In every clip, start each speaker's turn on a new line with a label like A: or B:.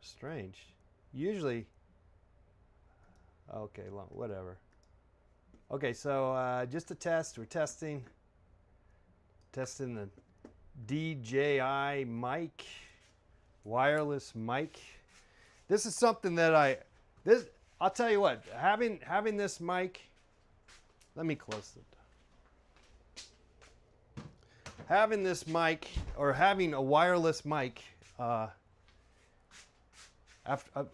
A: Strange. Usually, okay, whatever. Okay, so just a test. We're testing the DJI mic, wireless mic. This is something that I'll tell you what, having this mic, let me close it. Having this mic, or having a wireless mic,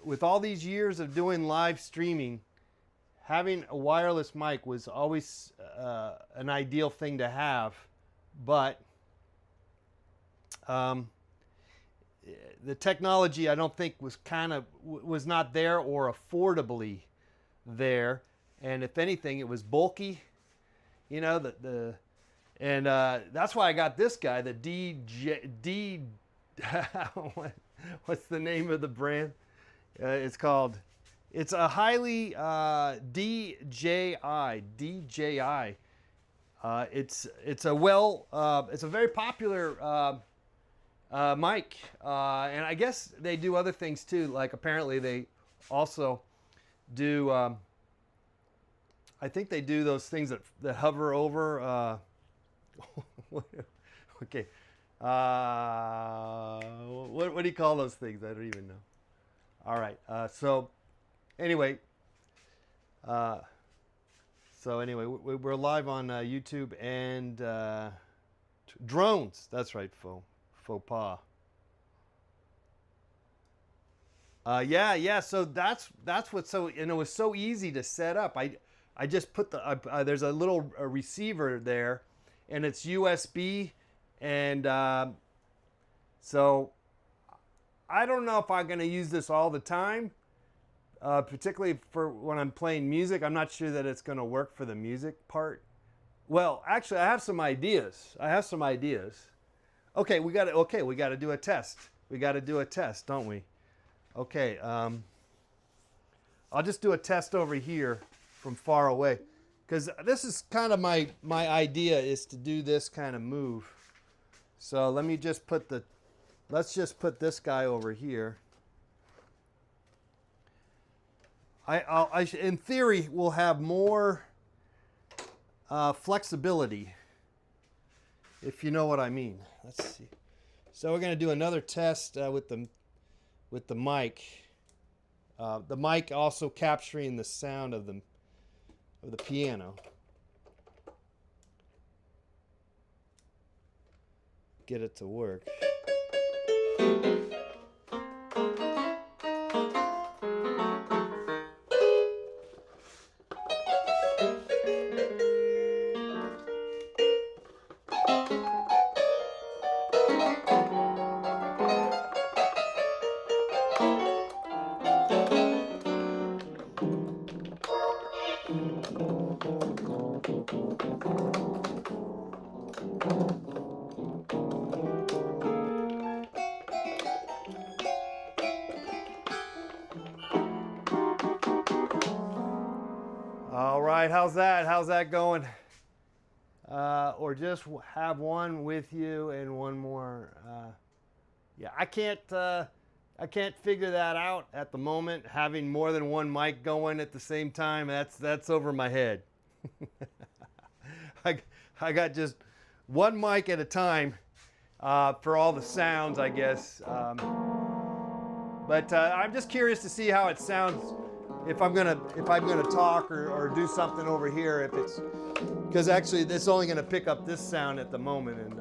A: with all these years of doing live streaming, having a wireless mic was always an ideal thing to have, but the technology I don't think was not there or affordably there, and if anything, it was bulky. You know, and that's why I got this guy, the what's the name of the brand? It's a highly DJI. It's a very popular mic, and I guess they do other things too. Like apparently they also do. I think they do those things that hover over. Okay. What do you call those things? I don't even know. All right. So anyway, we're live on YouTube and drones. That's right, faux pas. Yeah. So that's what's so, and it was so easy to set up. I just put there's a little receiver there, and it's USB, and so I don't know if I'm going to use this all the time, particularly for when I'm playing music. I'm not sure that it's going to work for the music part. Well, actually, I have some ideas. Okay, we got to do a test. We got to do a test, don't we? Okay, I'll just do a test over here from far away, because this is kind of my idea, is to do this kind of move. So let me just let's just put this guy over here. In theory, we'll have more flexibility, if you know what I mean. Let's see. So we're going to do another test with the mic. The mic also capturing the sound of the piano. Get it to work. All right, how's that going? Or just have one with you and one more. Yeah, I can't figure that out at the moment. Having more than one mic going at the same time, that's over my head. I got just one mic at a time for all the sounds, I guess. But I'm just curious to see how it sounds if I'm gonna talk or do something over here. If it's, because actually this is only gonna pick up this sound at the moment, and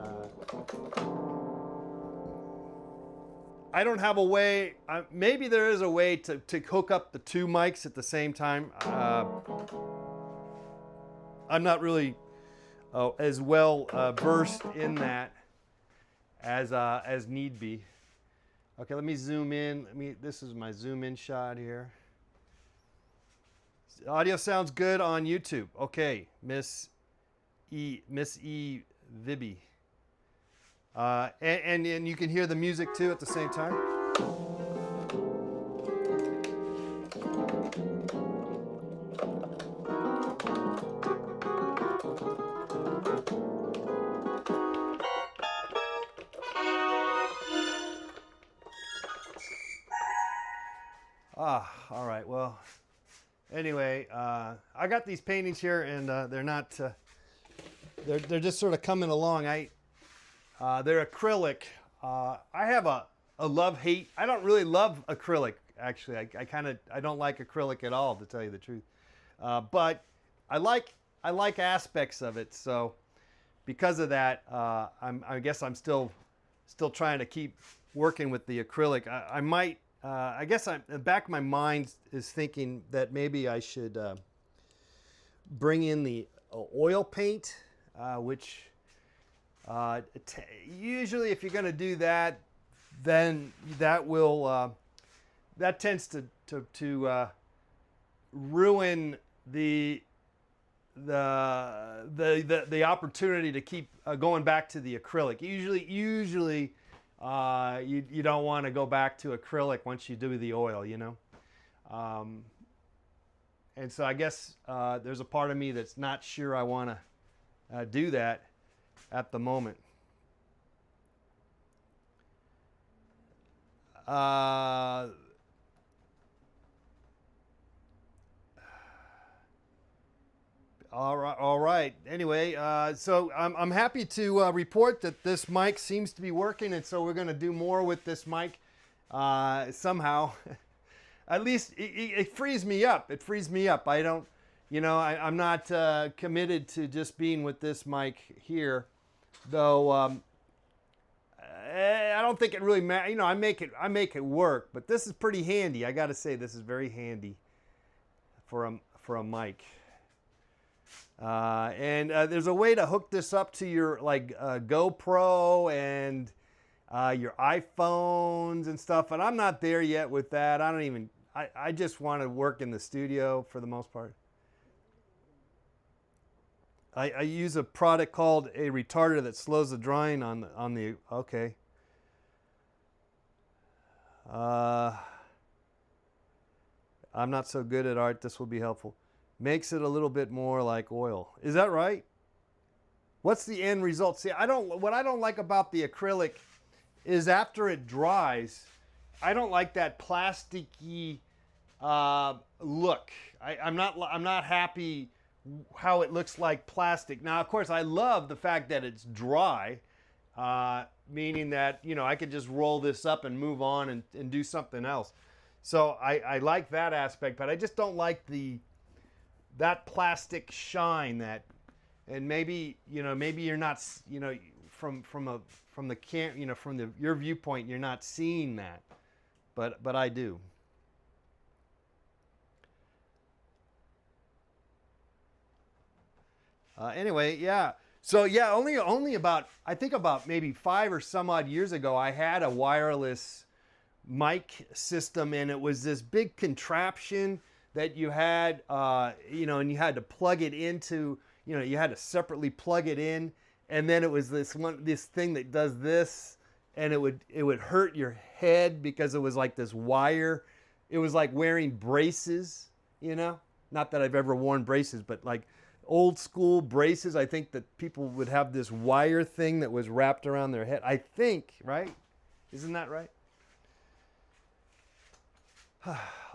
A: I don't have a way. Maybe there is a way to hook up the two mics at the same time. I'm not really as well versed in that as need be. Okay, let me zoom in. This is my zoom in shot here. Audio sounds good on YouTube. Okay, Miss E Vibby. And you can hear the music too at the same time. All right. Well, anyway, I got these paintings here, and they're not. They're just sort of coming along. They're acrylic. I have a love-hate. I don't really love acrylic, actually. I don't like acrylic at all, to tell you the truth. But I like aspects of it. So because of that, I guess I'm still trying to keep working with the acrylic. I might. I guess the back of my mind is thinking that maybe I should bring in the oil paint, which usually if you're going to do that, then that will that tends to ruin the opportunity to keep going back to the acrylic. Usually you don't want to go back to acrylic once you do the oil, you know. And so I guess there's a part of me that's not sure I want to do that at the moment. All right. Anyway, so I'm happy to report that this mic seems to be working, and so we're going to do more with this mic somehow. At least it frees me up. It frees me up. I don't, you know, I'm not committed to just being with this mic here, though. I don't think it really matters. You know, I make it work, but this is pretty handy. I got to say, this is very handy for a mic. And there's a way to hook this up to your GoPro and your iPhones and stuff, and I'm not there yet with that. I just want to work in the studio for the most part. I use a product called a retarder that slows the drawing on the okay. I'm not so good at art. This will be helpful. Makes it a little bit more like oil. Is that right? What's the end result? See, what I don't like about the acrylic is after it dries, I don't like that plasticky look. I'm not happy how it looks like plastic. Now, of course, I love the fact that it's dry, meaning that, you know, I could just roll this up and move on and do something else. So I like that aspect, but I just don't like that plastic shine and maybe you're not, you know, from the cam, you know, from your viewpoint, you're not seeing that, but I do. Anyway, yeah. So yeah, only about, I think about maybe 5 or some odd years ago, I had a wireless mic system, and it was this big contraption that you had, you know, and you had to plug it into, you know, you had to separately plug it in, and then it was this thing that does this, and it would hurt your head because it was like this wire. It was like wearing braces, you know. Not that I've ever worn braces, but like old school braces. I think that people would have this wire thing that was wrapped around their head. I think, right? Isn't that right?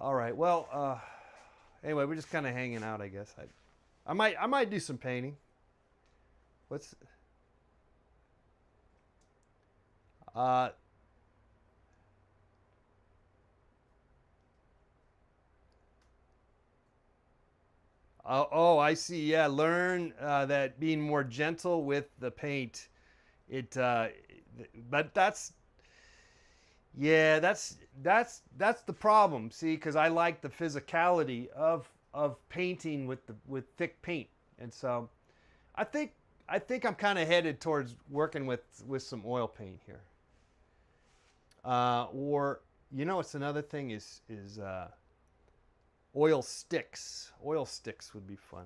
A: All right. Well, anyway, we're just kind of hanging out, I guess. I might do some painting. What's oh, I see. Yeah, learn that being more gentle with the paint. But that's the problem. See, because I like the physicality of painting with thick paint, and so I think I'm kind of headed towards working with some oil paint here. Or, you know, it's another thing is oil sticks. Oil sticks would be fun.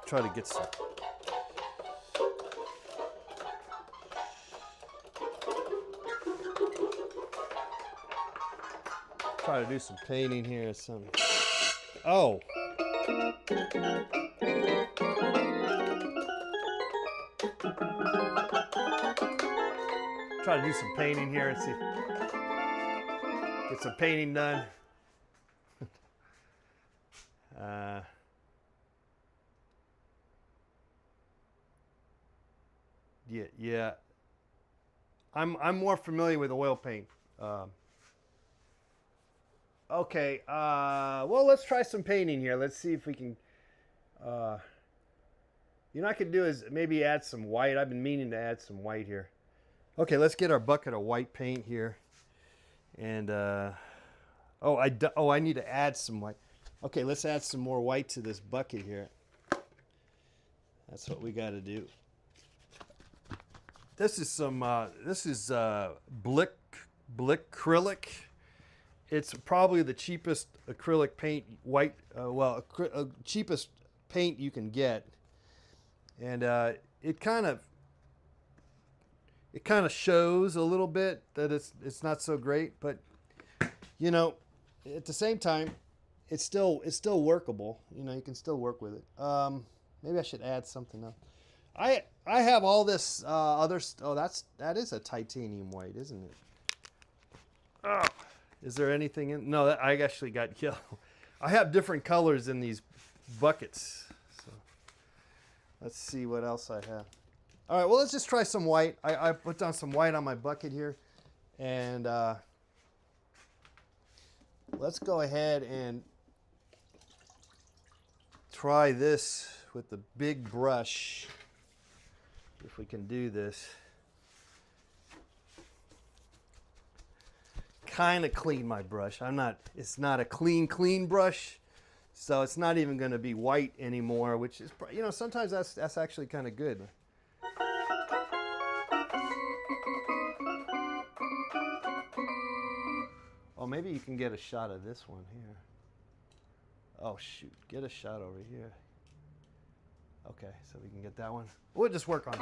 A: Try to get some. Try to do some painting here. Oh. Try to do some painting here and see. Get some painting done. Yeah. I'm more familiar with oil paint. Okay. Well, let's try some painting here. Let's see if we can. You know, what I could do is maybe add some white. I've been meaning to add some white here. Okay, let's get our bucket of white paint here. And I need to add some white. Okay, let's add some more white to this bucket here. That's what we got to do. This is some Blick acrylic. It's probably the cheapest acrylic paint, white. Cheapest paint you can get, and it kind of shows a little bit that it's not so great, but you know, at the same time, it's still workable. You know, you can still work with it. Maybe I should add something else. I have all this other. Oh, that is a titanium white, isn't it? Oh, is there anything in? No, I actually got yellow. I have different colors in these buckets. So let's see what else I have. All right, well, let's just try some white. I put down some white on my bucket here, and let's go ahead and try this with the big brush. If we can do this. Kind of clean my brush. It's not a clean brush, so it's not even going to be white anymore, which is, you know, sometimes that's actually kind of good. Oh, maybe you can get a shot of this one here. Oh shoot, get a shot over here. Okay, so we can get that one. We'll just work on it.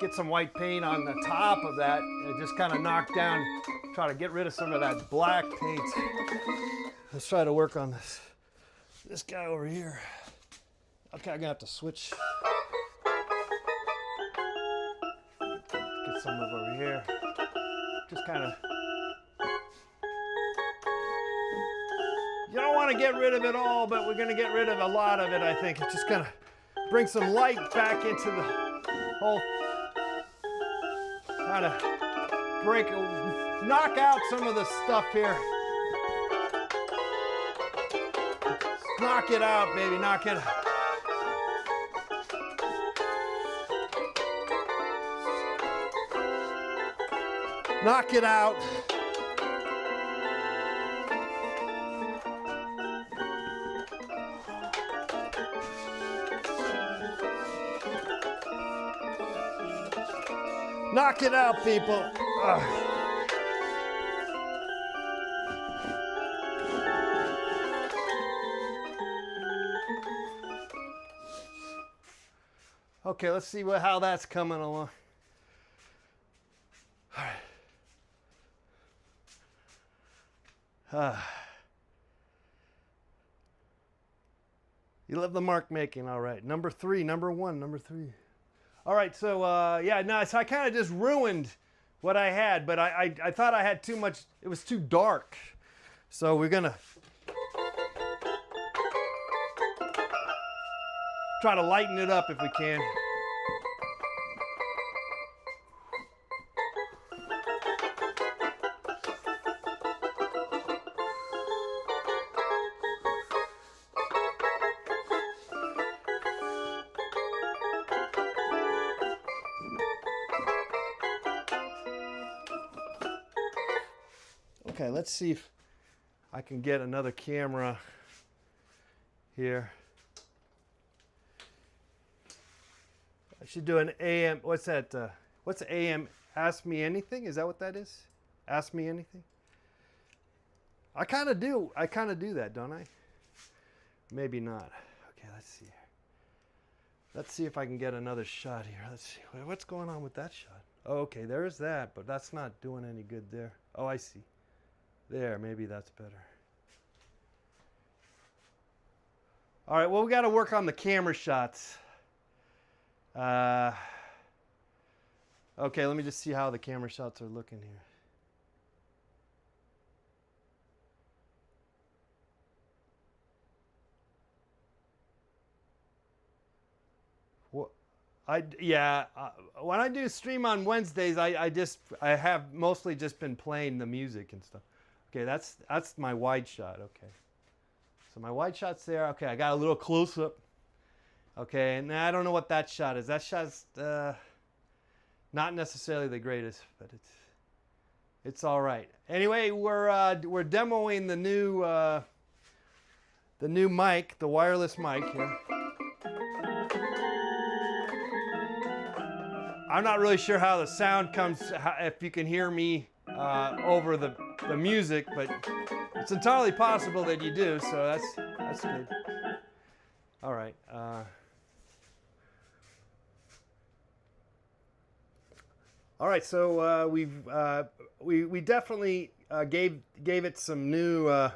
A: Get some white paint on the top of that, and just kind of knock down, try to get rid of some of that black paint. Let's try to work on this guy over here. Okay, I'm gonna have to switch. Get some of over here. Just kind of. You don't want to get rid of it all, but we're gonna get rid of a lot of it, I think. It's just gonna bring some light back into the whole. Try to knock out some of the stuff here. Knock it out, baby, knock it out. Knock it out. Knock it out, people. Ugh. Okay, let's see how that's coming along. All right. You love the mark making, all right. Number 3, number 1, number 3. All right, so yeah, no, so I kind of just ruined what I had, but I thought I had too much. It was too dark, so we're gonna try to lighten it up if we can. Okay, let's see if I can get another camera here. I should do an AM. What's that? What's AM? Ask me anything. Is that what that is? Ask me anything. I kind of do. I kind of do that, don't I? Maybe not. Okay, let's see here. Let's see if I can get another shot here. Let's see. What's going on with that shot? Oh, okay, there's that, but that's not doing any good there. Oh, I see. There, maybe that's better. All right, well, we got to work on the camera shots. Okay, let me just see how the camera shots are looking here. When I do stream on Wednesdays, I have mostly just been playing the music and stuff. Okay, that's my wide shot. Okay, so my wide shot's there. Okay, I got a little close up. Okay, and I don't know what that shot is. That shot's not necessarily the greatest, but it's all right. Anyway, we're demoing the new mic, the wireless mic here. I'm not really sure how the sound comes, if you can hear me over the music, but it's entirely possible that you do, so that's good. All right. All right, so we definitely gave it some new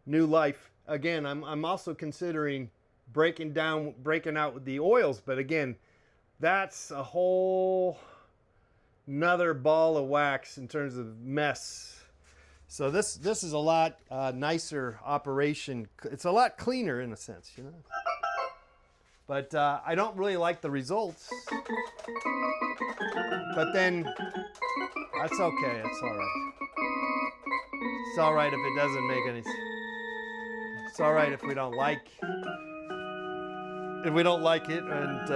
A: life. Again, I'm also considering breaking out the oils, but again, that's a whole nother ball of wax in terms of mess. So this is a lot nicer operation. It's a lot cleaner in a sense, you know. But I don't really like the results. But then that's okay. It's all right. It's all right if it doesn't make any sense. It's all right if we don't like it, and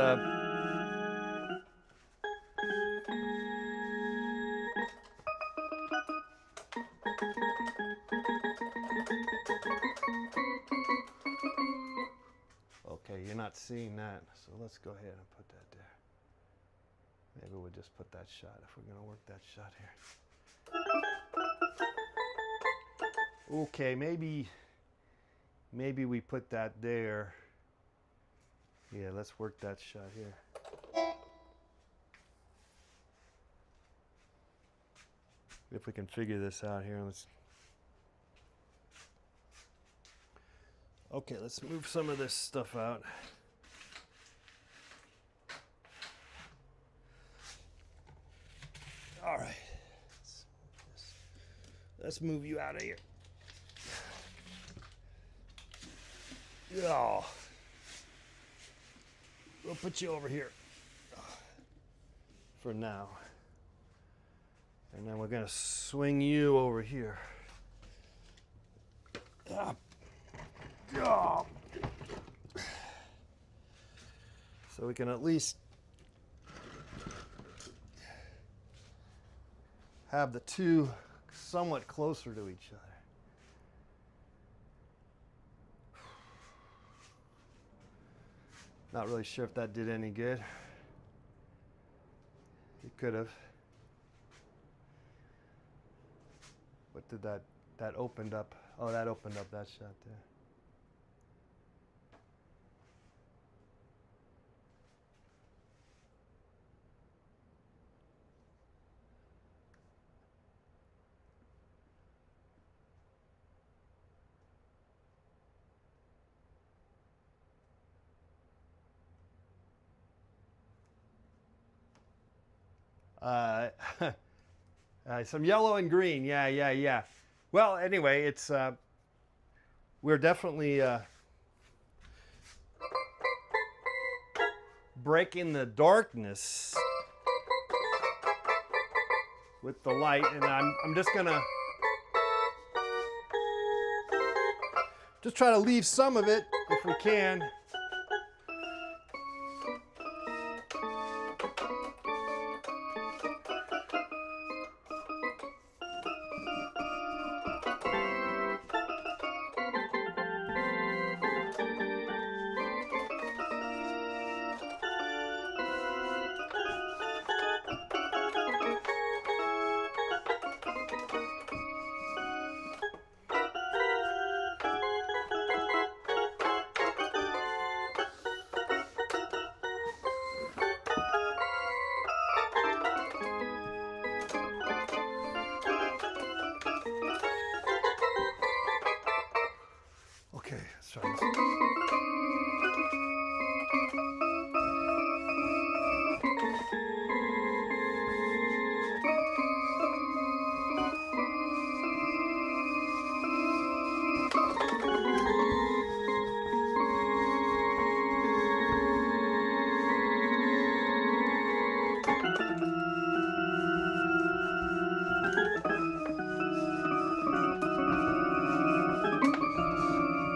A: okay, you're not seeing that, so let's go ahead and put that there. Maybe we'll just put that shot if we're going to work that shot here. Okay, maybe we put that there. Yeah, let's work that shot here. If we can figure this out here, okay, let's move some of this stuff out. All right, let's move you out of here. Oh, we'll put you over here for now. And then we're going to swing you over here. So we can at least have the two somewhat closer to each other. Not really sure if that did any good. It could have. What did that opened up? Oh, that opened up that shot there. Some yellow and green, yeah. Well, anyway, it's we're definitely breaking the darkness with the light, and I'm just gonna try to leave some of it if we can.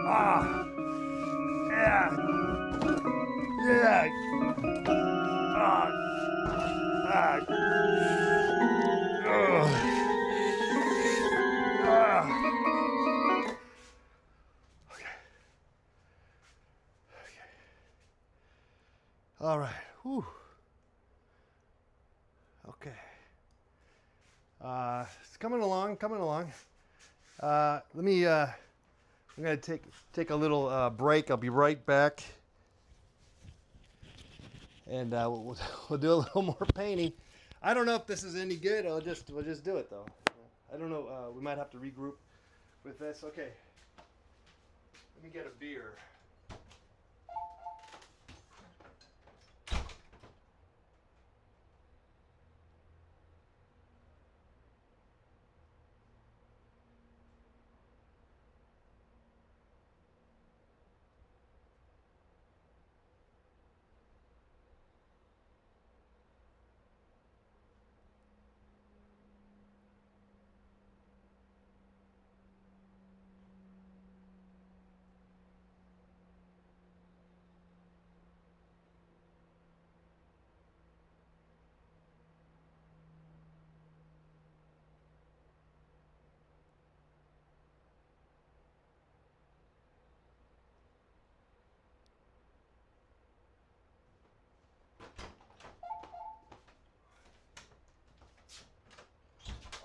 A: Ah, yeah, yeah. Ah, ah, ah. Okay. Okay. All right. Whew. Okay. It's coming along, coming along. Let me. I'm gonna take a little break. I'll be right back, and we'll do a little more painting. I don't know if this is any good. We'll just do it though. I don't know. We might have to regroup with this. Okay. Let me get a beer.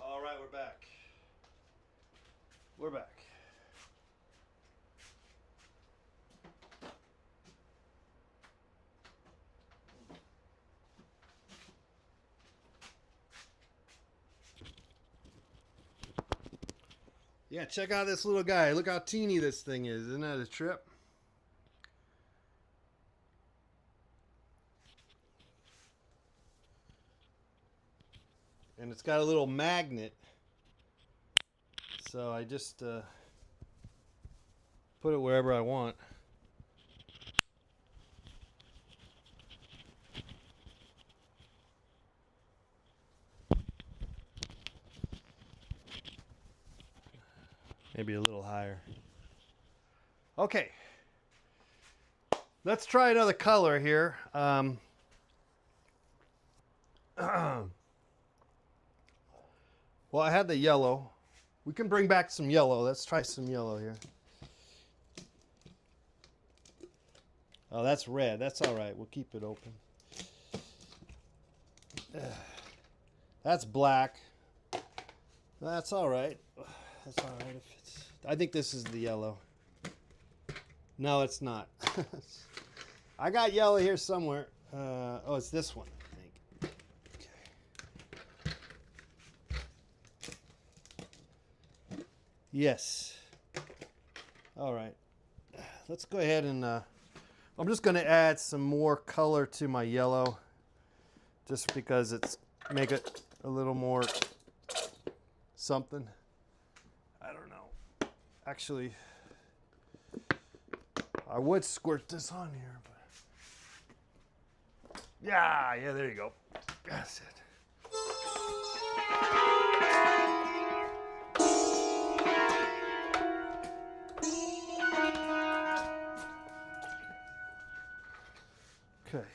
A: All right, we're back. We're back. Yeah, check out this little guy. Look how teeny this thing is. Isn't that a trip? And it's got a little magnet. So I just put it wherever I want. Maybe a little higher. Okay. Let's try another color here. Well, I had the yellow. We can bring back some yellow. Let's try some yellow here. Oh, that's red. That's all right. We'll keep it open. That's black. That's all right. That's all right. If it's, I think this is the yellow. No, it's not. I got yellow here somewhere. Oh, it's this one, I think. Okay. Yes. All right. Let's go ahead and I'm just going to add some more color to my yellow, just because it's make it a little more something. I don't know. Actually, I would squirt this on here, but yeah, there you go. That's it. Okay.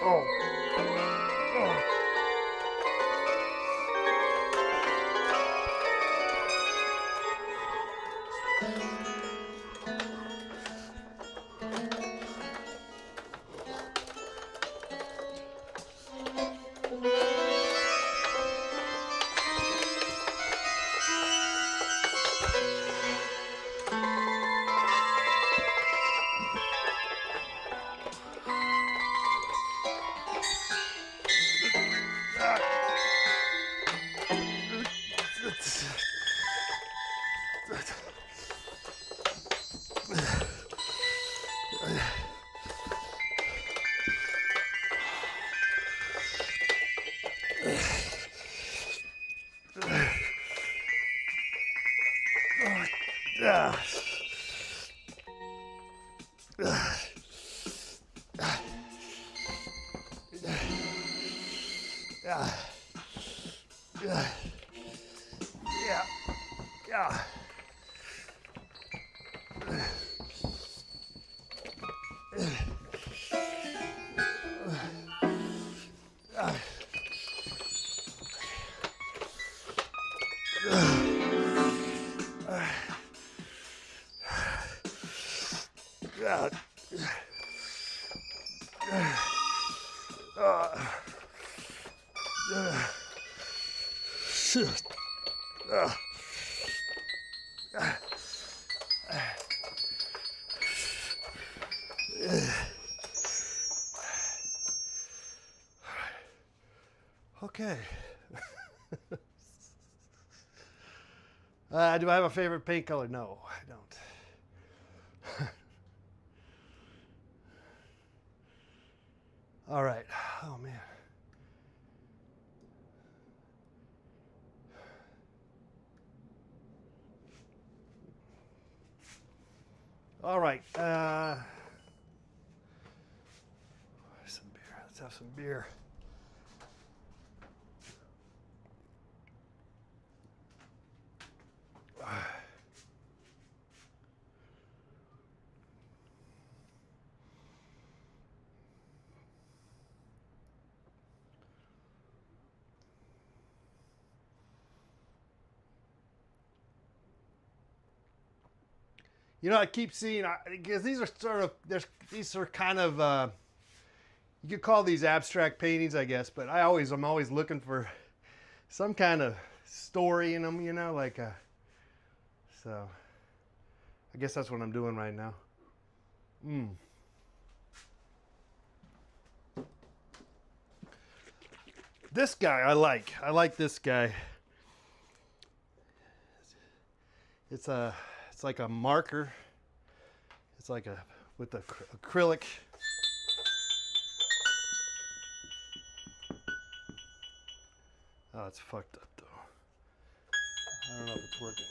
A: Oh. Oh. Okay. Do I have a favorite paint color? No, I don't. All right. Oh, man. All right. Some beer. Let's have some beer. You know, I keep seeing, because these are sort of, these are kind of, you could call these abstract paintings, I guess, but I'm always looking for some kind of story in them, you know, like, so I guess that's what I'm doing right now. This guy I like this guy. It's like a marker. It's like with the acrylic. Oh, it's fucked up though. I don't know if it's working.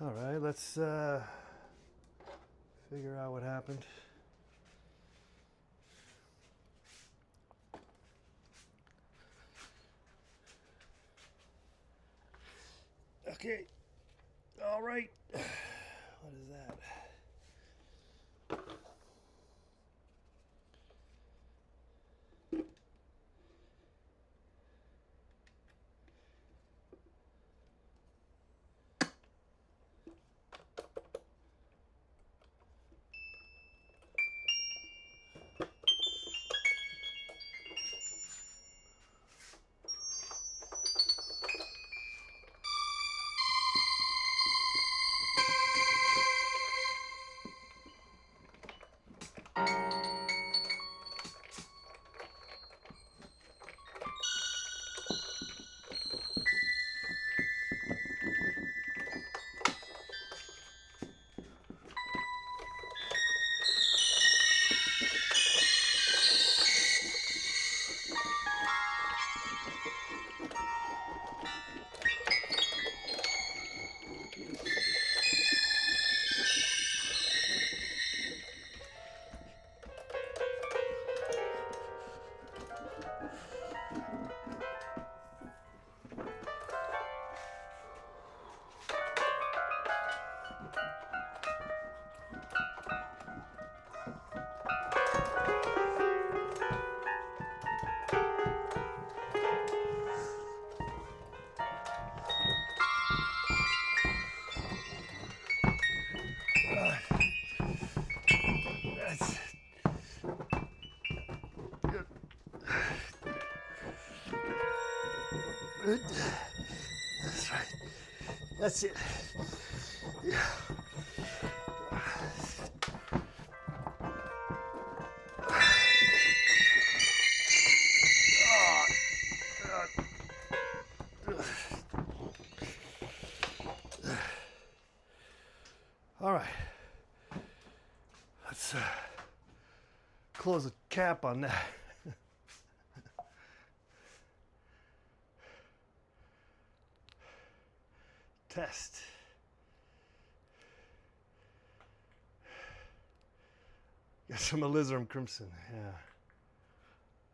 A: All right, let's figure out what happened. Okay, all right. What is that? That's right. That's it. Yeah. All right. Let's close the cap on that. Test. Got some alizarin crimson. Yeah.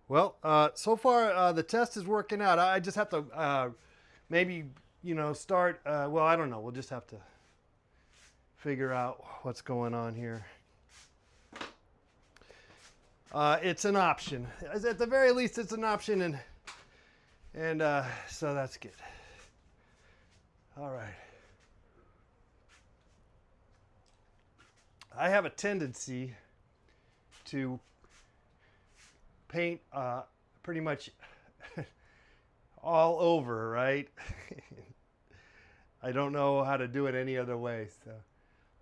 A: Well, so far the test is working out. I just have to maybe, start. Well, I don't know. We'll just have to figure out what's going on here. It's an option. At the very least, it's an option, and so that's good. All right. I have a tendency to paint pretty much all over, right? I don't know how to do it any other way, so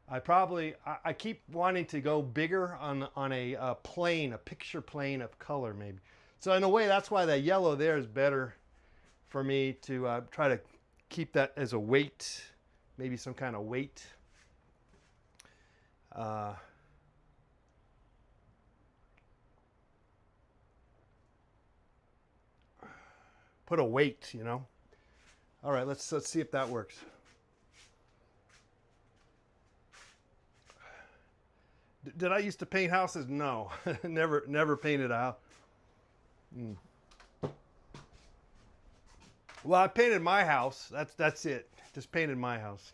A: I keep wanting to go bigger on a plane, a picture plane of color maybe. So in a way, that's why that yellow there is better for me to try to keep that as a weight, maybe some kind of weight. Put a weight, All right, let's see if that works. Did I used to paint houses? No, never painted a house. Well, I painted my house. That's it. Just painted my house.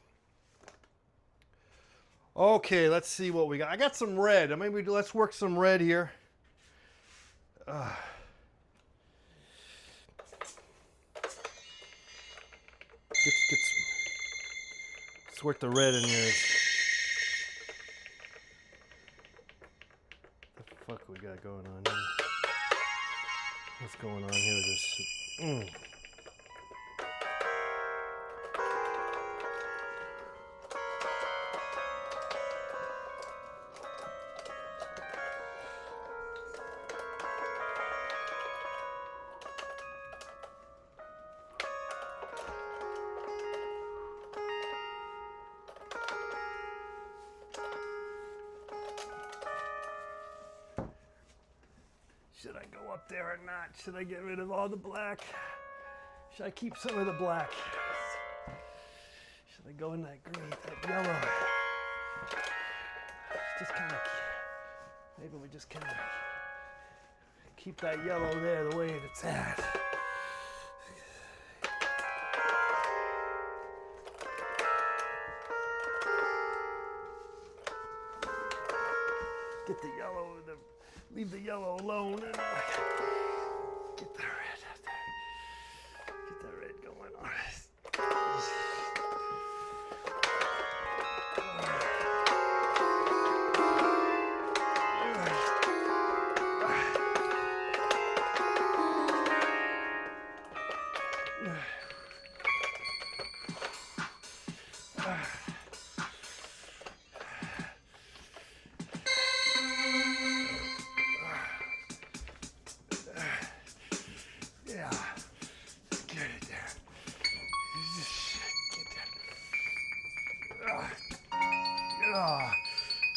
A: Okay, let's see what we got. I got some red. Let's work some red here. Let's work the red in here. What the fuck we got going on here? What's going on here with this shit? Should I go up there or not? Should I get rid of all the black? Should I keep some of the black? Should I go in that green, that yellow? Just kind of, maybe we just kind of keep that yellow there the way it's at. Get the yellow, leave the yellow alone, and get the red out there. Get that red going on.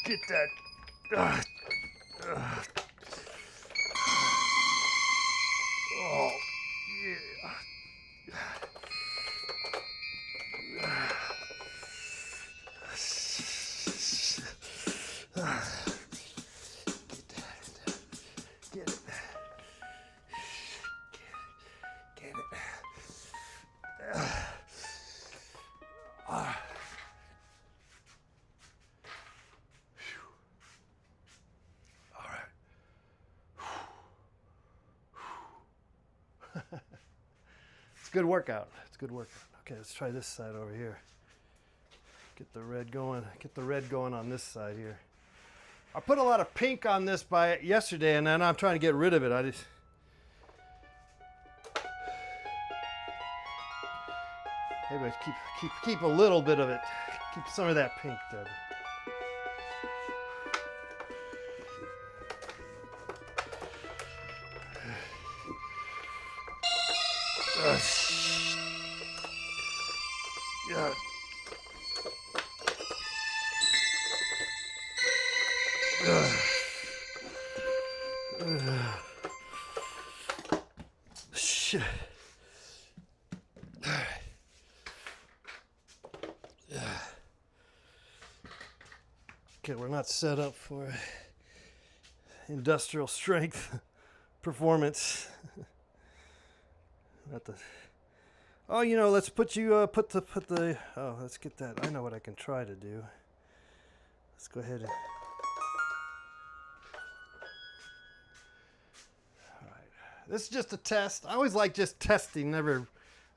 A: Get that. Oh, yeah. Get it. Get it. It's a good workout. It's a good workout. Okay, let's try this side over here. Get the red going. Get the red going on this side here. I put a lot of pink on this by yesterday, and then I'm trying to get rid of it. Maybe I keep a little bit of it. Keep some of that pink, Debbie. Yeah. Shit. Okay, we're not set up for industrial strength performance. Not the. Oh, you know, let's put you put the. Oh, let's get that. I know what I can try to do. Let's go ahead and. All right. This is just a test. I always like just testing, never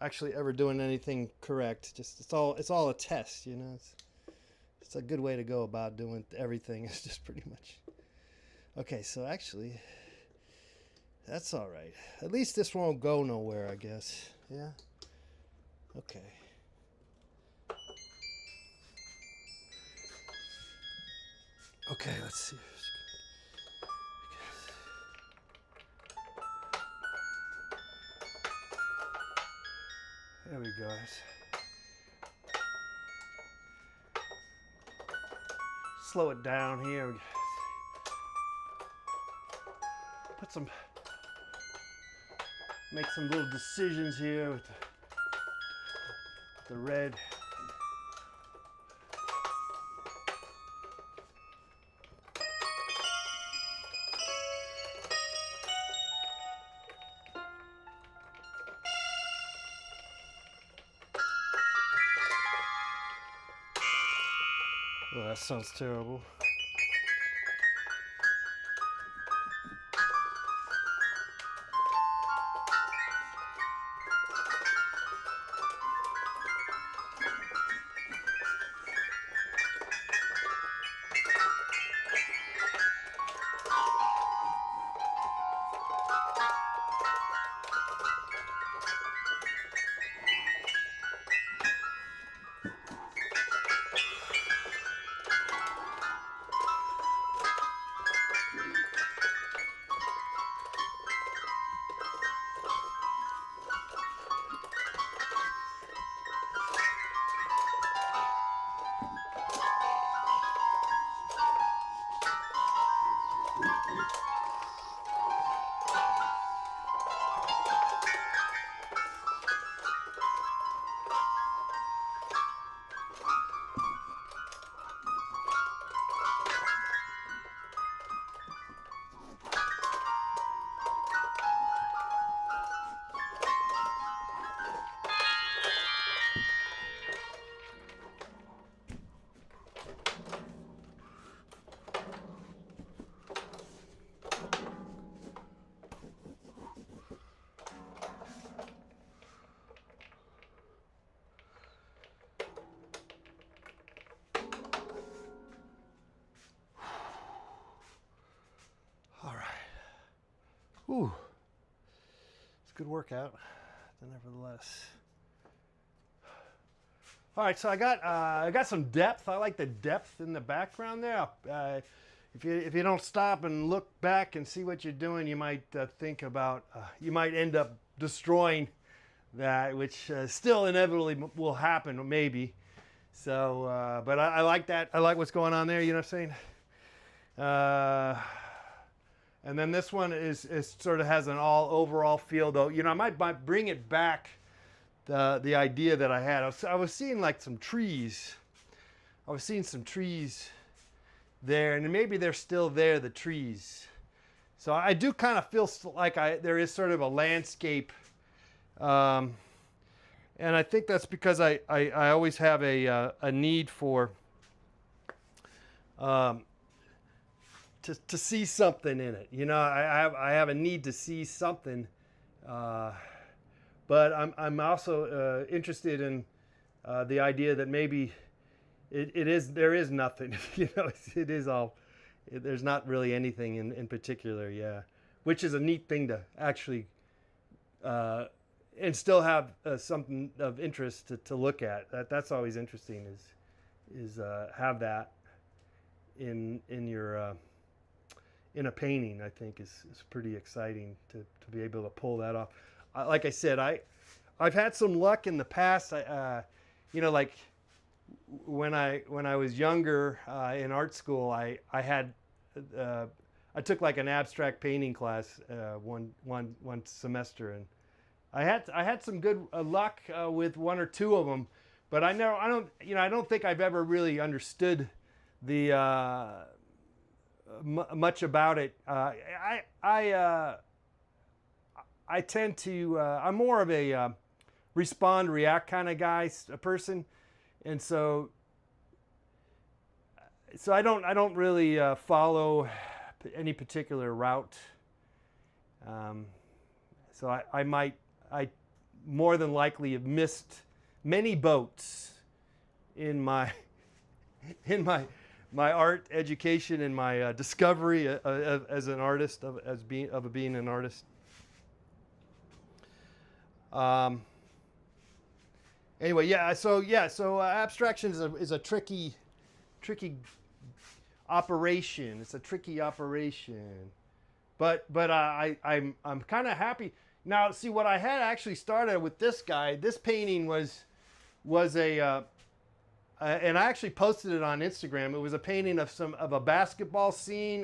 A: actually ever doing anything correct. Just it's all a test, you know. It's a good way to go about doing everything. It's just pretty much. Okay, so actually, that's all right. At least this won't go nowhere, I guess. Yeah? Okay. Okay, let's see. There we go. Slow it down here. Make some little decisions here with the red. Oh, that sounds terrible. Ooh, it's a good workout, nevertheless. All right, so I got some depth. I like the depth in the background there. If you don't stop and look back and see what you're doing, you might think about you might end up destroying that, which still inevitably will happen, maybe. So, but I like that. I like what's going on there. You know what I'm saying? And then this one is sort of has an overall feel, though. You know, I might bring it back, the idea that I had. I was seeing like some trees. I was seeing some trees there, and maybe they're still there, the trees. So I do kind of feel like there is sort of a landscape, and I think that's because I always have a need for to see something in it. You know, I have a need to see something, but I'm also interested in the idea that maybe there is nothing. You know, it is all. There's not really anything in particular. Yeah, which is a neat thing to actually and still have something of interest to look at. That's always interesting. Is have that in your in a painting. I think is pretty exciting to be able to pull that off. Like I said, I've had some luck in the past. You know, like when I was younger in art school, I took like an abstract painting class one semester, and I had some good luck with one or two of them, but I don't think I've ever really understood the much about it. I tend to I'm more of a respond react kind of guy, a person, and so I don't really follow any particular route. So I more than likely have missed many boats in my my art education and my discovery as an artist, of being an artist. Anyway, so abstraction is a tricky operation. It's a tricky operation, but I'm kind of happy now. See, what I had actually started with this guy. This painting was a and I actually posted it on Instagram. It was a painting of a basketball scene.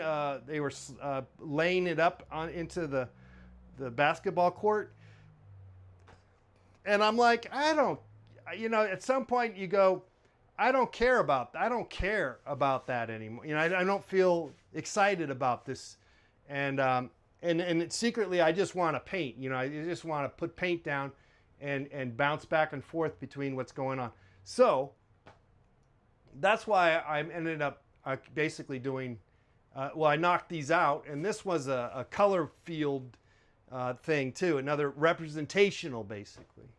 A: They were laying it up into the basketball court, and I'm like, at some point you go, I don't care about that anymore. I don't feel excited about this, and secretly I just want to paint. I just want to put paint down and bounce back and forth between what's going on. So that's why I ended up basically doing. I knocked these out, and this was a color field thing too. Another representational, basically,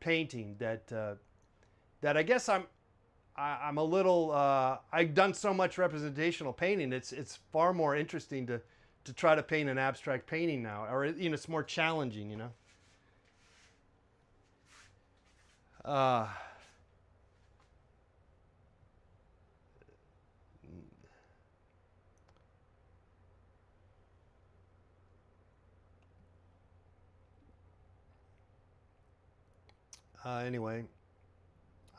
A: painting that I guess I'm a little. I've done so much representational painting. It's far more interesting to try to paint an abstract painting now, or it's more challenging. Anyway,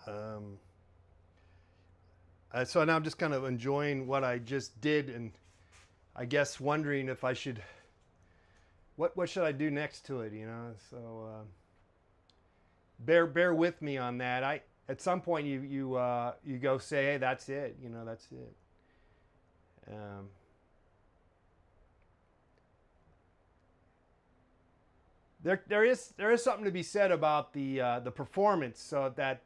A: so now I'm just kind of enjoying what I just did, and I guess wondering if I should, what should I do next to it, So bear with me on that. At some point you go say, hey, that's it, that's it. There is something to be said about the performance, so that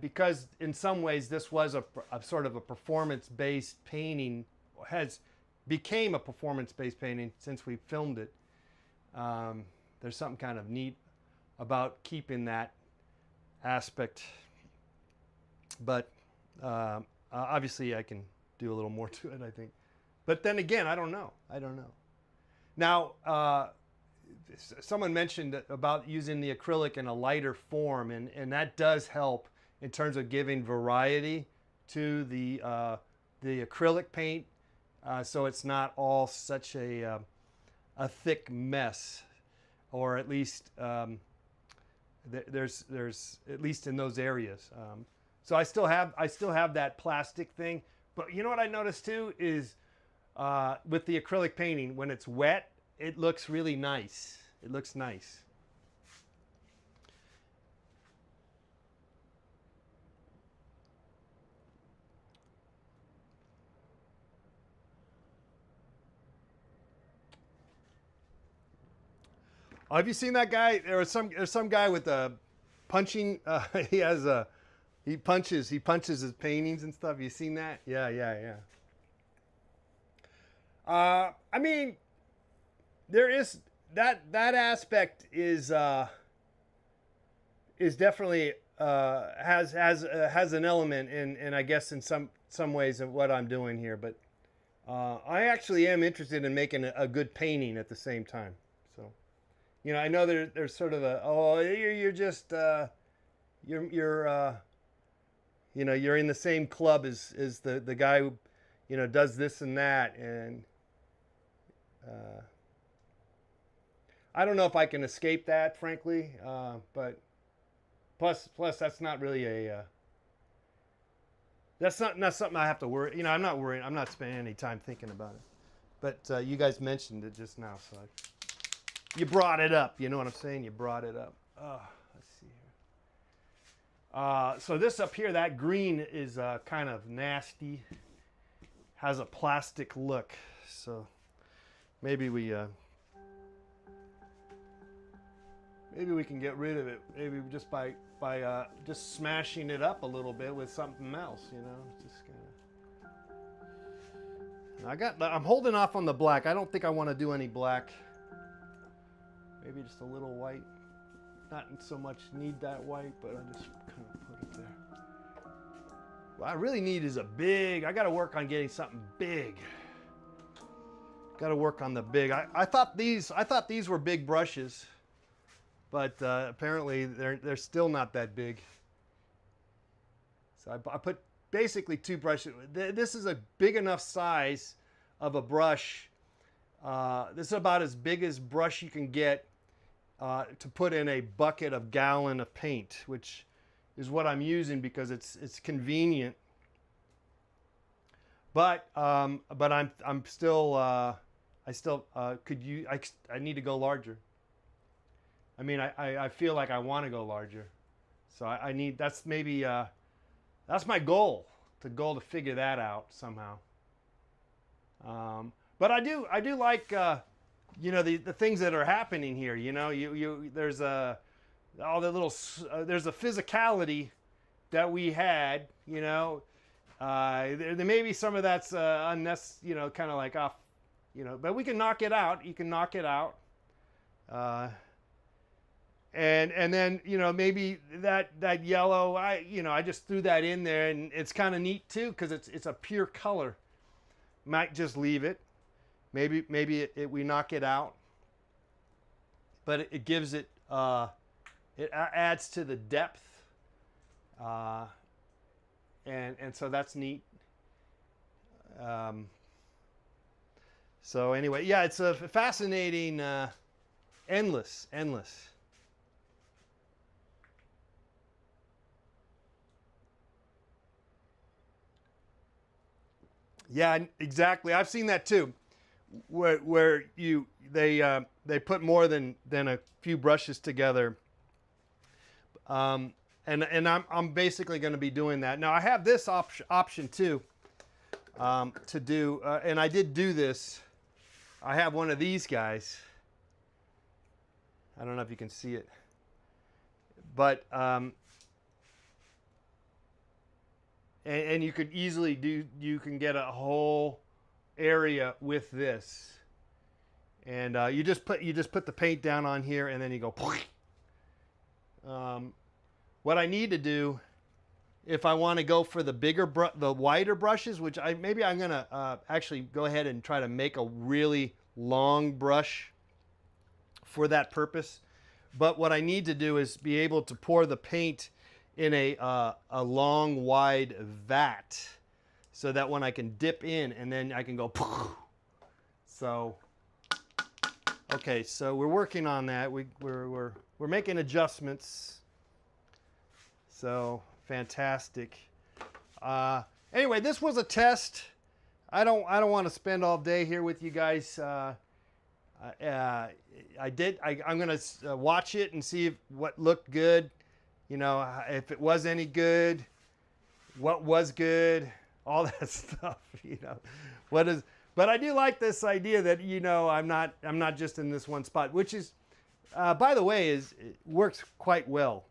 A: because in some ways this was a sort of a performance-based painting, became a performance-based painting since we filmed it. There's something kind of neat about keeping that aspect, but obviously I can do a little more to it, I think. But then again, I don't know. Now. Someone mentioned about using the acrylic in a lighter form, and that does help in terms of giving variety to the acrylic paint, so it's not all such a thick mess, or at least there's at least in those areas. So I still have that plastic thing, but you know what I noticed too is with the acrylic painting, when it's wet, it looks really nice. It looks nice. Have you seen that guy? There's some guy with a punching. He punches his paintings and stuff. You seen that? Yeah. I mean, there is that aspect is definitely has an element in I guess in some ways of what I'm doing here, but I actually am interested in making a good painting at the same time. So, You know, I know there's sort of a, oh, you're just you're you know, you're in the same club as the guy who, you know, does this and that, and I don't know if I can escape that, frankly. But plus that's not really a that's not something I have to worry. You know, I'm not worrying. I'm not spending any time thinking about it. But you guys mentioned it just now, so you brought it up. You know what I'm saying? You brought it up. Let's see here. So this up here, that green is kind of nasty. Has a plastic look. So maybe we can get rid of it. Maybe just by just smashing it up a little bit with something else. You know, just gonna. I'm holding off on the black. I don't think I want to do any black. Maybe just a little white. Not so much need that white, but I just kind of put it there. What I really need is a big. I got to work on getting something big. Got to work on the big. I thought these were big brushes, but apparently they're still not that big. So I put basically 2 brushes. This is a big enough size of a brush. This is about as big as brush you can get to put in a bucket of gallon of paint, which is what I'm using because it's convenient. But I'm still I need to go larger. I mean, I feel like I want to go larger, so I need. That's maybe that's my goal to figure that out somehow. But I do like you know, the things that are happening here. You know, there's all the little there's a physicality that we had. You know, there may be some of that's unnecessary. You know, kind of like off. You know, but we can knock it out. You can knock it out. And then, you know, maybe that yellow, I just threw that in there, and it's kind of neat too because it's a pure color. Might just leave it. Maybe we knock it out. But it gives it it adds to the depth. And so that's neat. So anyway, yeah, it's a fascinating, endless. Yeah, exactly. I've seen that too, where they put more than a few brushes together. And I'm basically going to be doing that. Now I have this option too, to do, and I did do this. I have one of these guys. I don't know if you can see it, but and you could easily you can get a whole area with this, and you just put the paint down on here, and then you go. What I need to do, if I want to go for the the wider brushes, which I'm gonna actually go ahead and try to make a really long brush for that purpose. But what I need to do is be able to pour the paint in a long, wide vat, so that when I can dip in and then I can go. So, okay, so we're working on that. We're making adjustments. So fantastic. Anyway, this was a test. I don't want to spend all day here with you guys. I'm gonna watch it and see what looked good. You know, if it was any good, what was good, all that stuff. You know, But I do like this idea that, you know, I'm not just in this one spot, which is, by the way, it works quite well.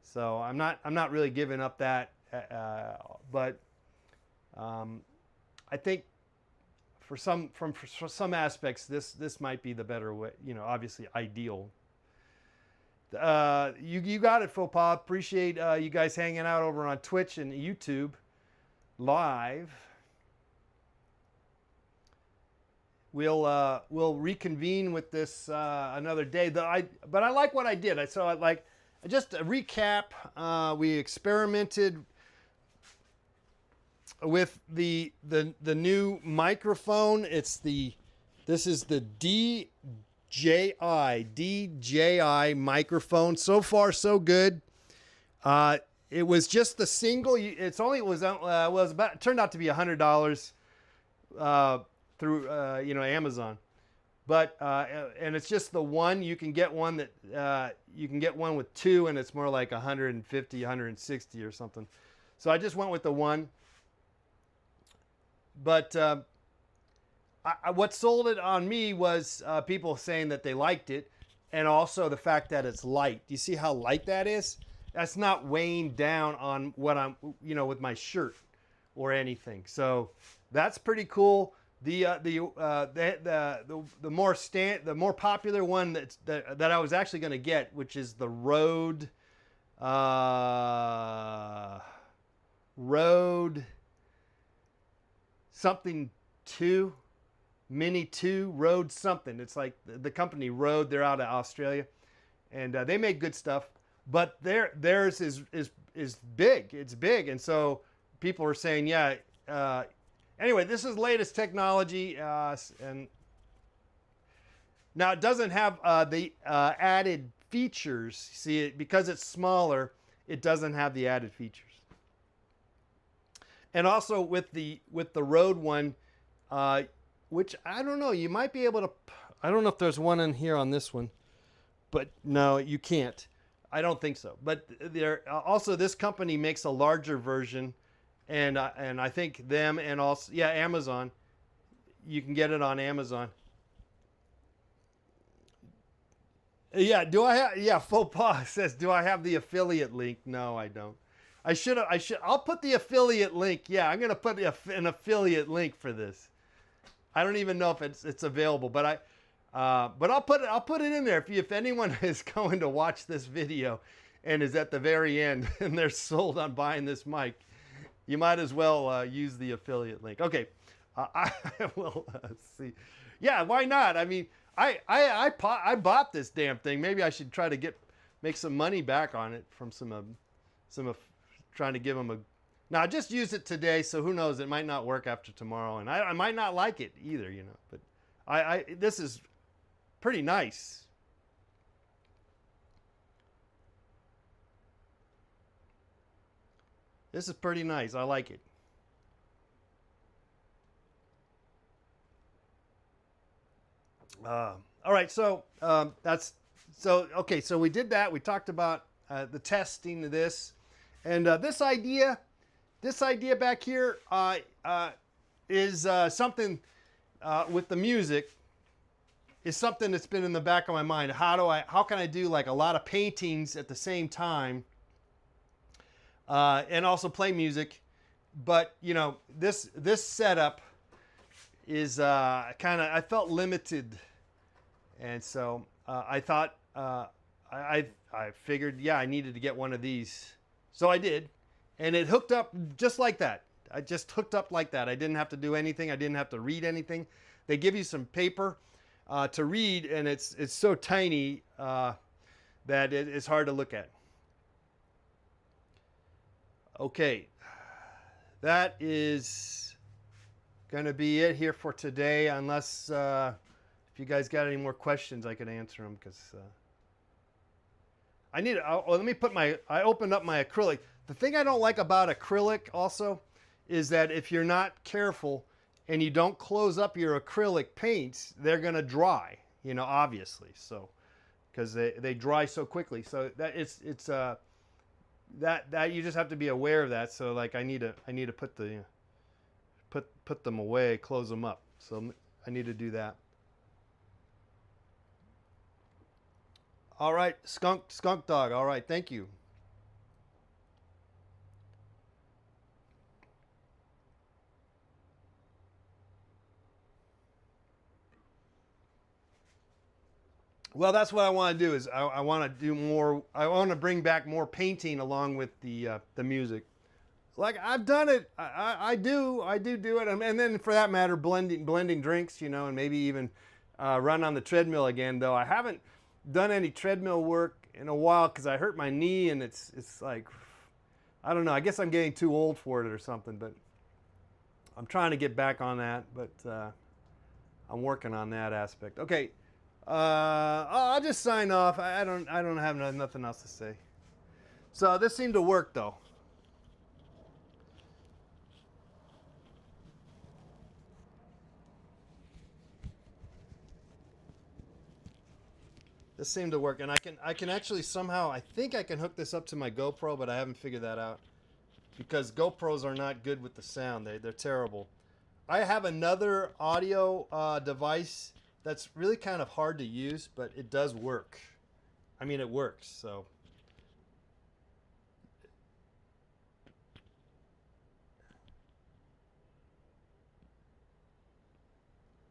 A: So I'm not really giving up that, but I think for some aspects this might be the better way. You know, obviously ideal. You got it, Faux Pas. Appreciate you guys hanging out over on Twitch and YouTube live. we'll reconvene with this another day. But I like what I did. Just a recap. We experimented with the new microphone. This is the DJI microphone. So far, so good. It was just the single. It turned out to be $100 through Amazon, but and it's just the one. You can get one that you can get one with two, and it's more like 150, 160 or something. So I just went with the one. But what sold it on me was people saying that they liked it, and also the fact that it's light. Do you see how light that is? That's not weighing down on what I'm, with my shirt or anything. So that's pretty cool. The more popular one that I was actually going to get, which is the Rode something 2, Mini 2, Rode something. It's like the company Rode. They're out of Australia, and they make good stuff. But theirs is big. It's big, and so people are saying, yeah. Anyway, this is latest technology, and now it doesn't have the added features. See, because it's smaller, it doesn't have the added features. And also with the Rode one, which I don't know, you might be able to. I don't know if there's one in here on this one, but no, you can't. I don't think so. But there also, this company makes a larger version, and I think them, and also Amazon. You can get it on Amazon. Yeah, Faux Pas says, do I have the affiliate link? No, I don't. I should. I'll put the affiliate link. Yeah, I'm gonna put an affiliate link for this. I don't even know if it's available, but I'll put it in there. If anyone is going to watch this video and is at the very end and they're sold on buying this mic, you might as well use the affiliate link. Okay, I will see. Yeah, why not? I mean, I bought this damn thing. Maybe I should try to make some money back on it from some trying to give them a. Now I just used it today, so who knows? It might not work after tomorrow, and I might not like it either, But this is pretty nice. This is pretty nice. I like it. All right, so okay. So we did that. We talked about the testing of this, and this idea back here is something with the music. Is something that's been in the back of my mind. How can I do like a lot of paintings at the same time, and also play music? But this setup is I felt limited, and so I thought I figured, I needed to get one of these, so I did, and it hooked up just like that. I just hooked up like that. I didn't have to do anything. I didn't have to read anything. They give you some paper to read, and it's so tiny that it's hard to look at. Okay, that is going to be it here for today, unless if you guys got any more questions, I could answer them, because let me put I opened up my acrylic. The thing I don't like about acrylic also is that if you're not careful and you don't close up your acrylic paints, they're going to dry, obviously. So, because they dry so quickly. So that that you just have to be aware of that. So like I need to put put them away, close them up. So I need to do that. All right, skunk dog. All right, thank you. Well, that's what I want to do. Is I want to do more. I want to bring back more painting along with the music. like I've done it. I do it, and then for that matter, blending drinks, and maybe even run on the treadmill again. Though I haven't done any treadmill work in a while because I hurt my knee, and it's like, I don't know. I guess I'm getting too old for it or something. But I'm trying to get back on that. But I'm working on that aspect. Okay, I'll just sign off. I don't have nothing else to say. So this seemed to work though. This seemed to work, and I can actually somehow, I think I can hook this up to my GoPro, but I haven't figured that out because GoPros are not good with the sound. They're terrible. I have another audio device that's really kind of hard to use, but it does work. I mean, it works. So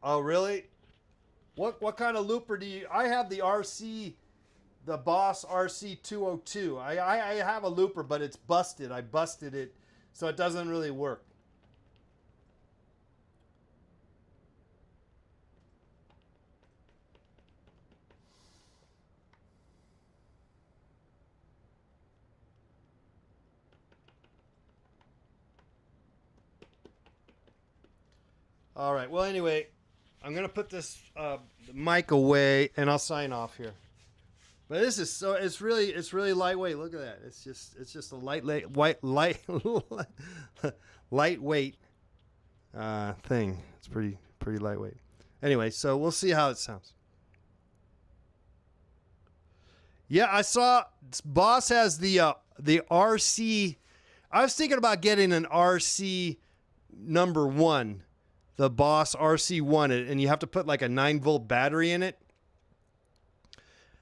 A: oh, really? What kind of looper do you? I have the RC, the Boss RC 202. I have a looper, but it's busted. I busted it, so it doesn't really work. All right. Well, anyway, I'm gonna put this mic away, and I'll sign off here. But this is so it's really lightweight. Look at that. It's just a lightweight thing. It's pretty lightweight. Anyway, so we'll see how it sounds. Yeah, I saw Boss has the RC. I was thinking about getting an RC number 1. The Boss RC1, and you have to put like a 9-volt battery in it.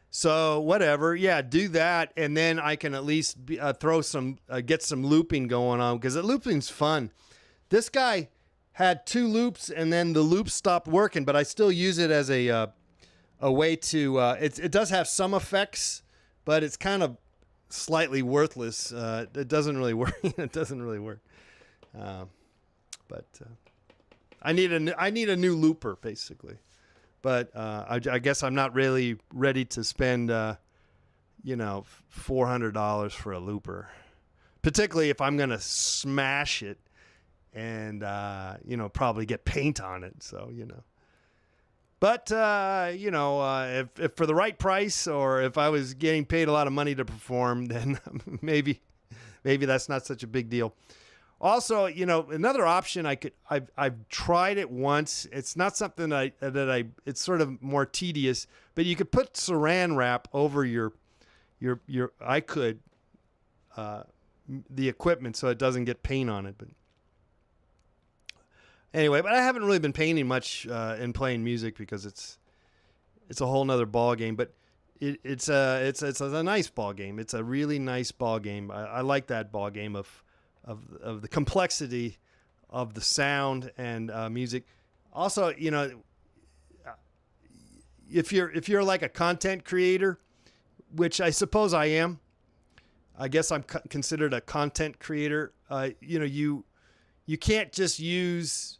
A: So whatever, yeah, do that, and then I can at least get some looping going on because the looping's fun. This guy had 2 loops, and then the loops stopped working, but I still use it as a way to. It does have some effects, but it's kind of slightly worthless. It doesn't really work. It doesn't really work. But I need a new looper basically. But I guess I'm not really ready to spend $400 for a looper, particularly if I'm gonna smash it and probably get paint on it. So but if for the right price, or if I was getting paid a lot of money to perform, then maybe that's not such a big deal. Also, another option I've tried it once. It's not something it's sort of more tedious, but you could put saran wrap over the equipment so it doesn't get paint on it. But anyway, but I haven't really been painting much in playing music because it's a whole nother ball game. But it's a nice ball game. It's a really nice ball game. I like that ball game of the complexity of the sound and music. Also, if you're like a content creator, which I suppose I am, I guess I'm considered a content creator. You can't just use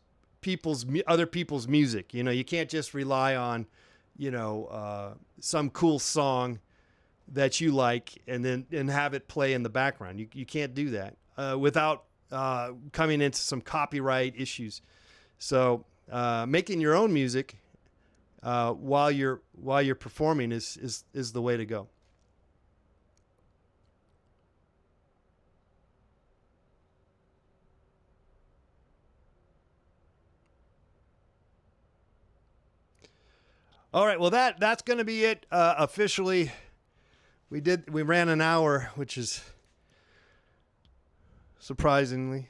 A: other people's music. You can't just rely on some cool song that you like and have it play in the background. You can't do that. Without coming into some copyright issues. So making your own music while you're performing is the way to go. All right, well that's going to be it officially. We ran an hour, which is surprisingly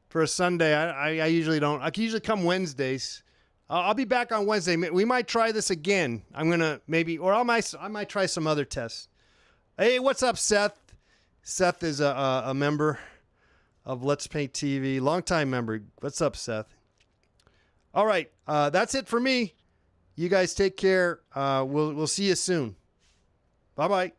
A: for a Sunday. I usually don't. I can usually come Wednesdays. I'll be back on Wednesday. We might try this again. I'm gonna I might try some other tests. Hey, what's up, Seth? Seth is a member of Let's Paint TV, longtime member. What's up, Seth? All right, that's it for me. You guys take care. We'll see you soon. Bye bye.